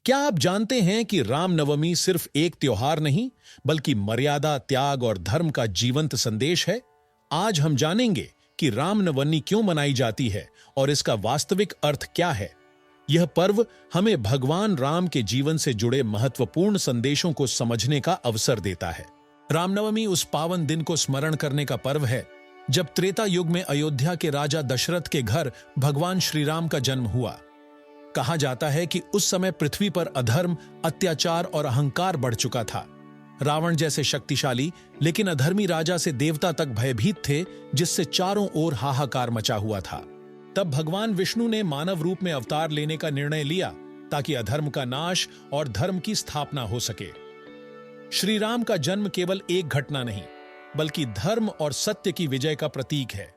क्या आप जानते हैं कि रामनवमी सिर्फ एक त्योहार नहीं, बल्कि मर्यादा, त्याग और धर्म का जीवंत संदेश है? आज हम जानेंगे कि रामनवमी क्यों मनाई जाती है और इसका वास्तविक अर्थ क्या है। यह पर्व हमें भगवान राम के जीवन से जुड़े महत्वपूर्ण संदेशों को समझने का अवसर देता है। रामनवमी उस पावन दिन को स्मरण करने का पर्व है जब त्रेता युग में अयोध्या के राजा दशरथ के घर भगवान श्री राम का जन्म हुआ। कहा जाता है कि उस समय पृथ्वी पर अधर्म, अत्याचार और अहंकार बढ़ चुका था। रावण जैसे शक्तिशाली लेकिन अधर्मी राजा से देवता तक भयभीत थे, जिससे चारों ओर हाहाकार मचा हुआ था। तब भगवान विष्णु ने मानव रूप में अवतार लेने का निर्णय लिया ताकि अधर्म का नाश और धर्म की स्थापना हो सके। श्री राम का जन्म केवल एक घटना नहीं, बल्कि धर्म और सत्य की विजय का प्रतीक है।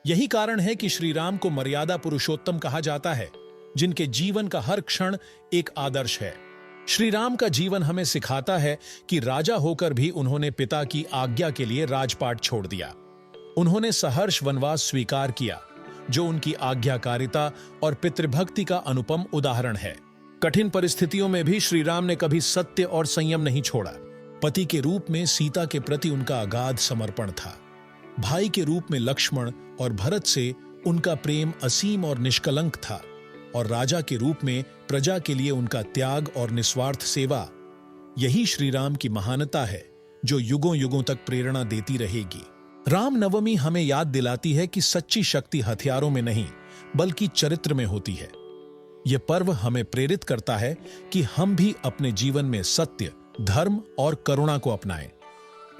यही कारण है कि श्री राम को मर्यादा पुरुषोत्तम कहा जाता है, जिनके जीवन का हर क्षण एक आदर्श है। श्री राम का जीवन हमें सिखाता है कि राजा होकर भी उन्होंने पिता की आज्ञा के लिए राजपाट छोड़ दिया। उन्होंने सहर्ष वनवास स्वीकार किया, जो उनकी आज्ञाकारिता और पितृभक्ति का अनुपम उदाहरण है। कठिन परिस्थितियों में भी श्री राम ने कभी सत्य और संयम नहीं छोड़ा। पति के रूप में सीता के प्रति उनका अगाध समर्पण था। भाई के रूप में लक्ष्मण और भरत से उनका प्रेम असीम और निष्कलंक था, और राजा के रूप में प्रजा के लिए उनका त्याग और निस्वार्थ सेवा। यही श्री राम की महानता है, जो युगों युगों तक प्रेरणा देती रहेगी। रामनवमी हमें याद दिलाती है कि सच्ची शक्ति हथियारों में नहीं, बल्कि चरित्र में होती है। यह पर्व हमें प्रेरित करता है कि हम भी अपने जीवन में सत्य, धर्म और करुणा को अपनाएं।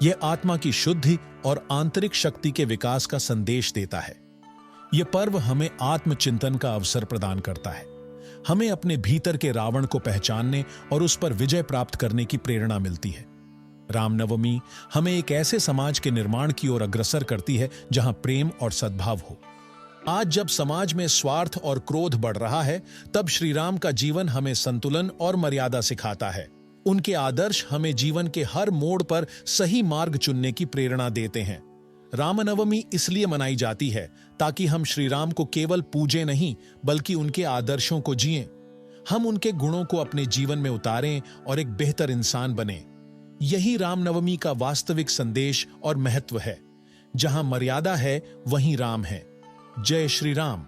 यह आत्मा की शुद्धि और आंतरिक शक्ति के विकास का संदेश देता है। यह पर्व हमें आत्मचिंतन का अवसर प्रदान करता है। हमें अपने भीतर के रावण को पहचानने और उस पर विजय प्राप्त करने की प्रेरणा मिलती है। रामनवमी हमें एक ऐसे समाज के निर्माण की ओर अग्रसर करती है जहां प्रेम और सद्भाव हो। आज जब समाज में स्वार्थ और क्रोध बढ़ रहा है, तब श्री राम का जीवन हमें संतुलन और मर्यादा सिखाता है। उनके आदर्श हमें जीवन के हर मोड़ पर सही मार्ग चुनने की प्रेरणा देते हैं। रामनवमी इसलिए मनाई जाती है ताकि हम श्री राम को केवल पूजें नहीं, बल्कि उनके आदर्शों को जिएं। हम उनके गुणों को अपने जीवन में उतारें और एक बेहतर इंसान बने। यही रामनवमी का वास्तविक संदेश और महत्व है। जहां मर्यादा है, वहीं राम है। जय श्री राम।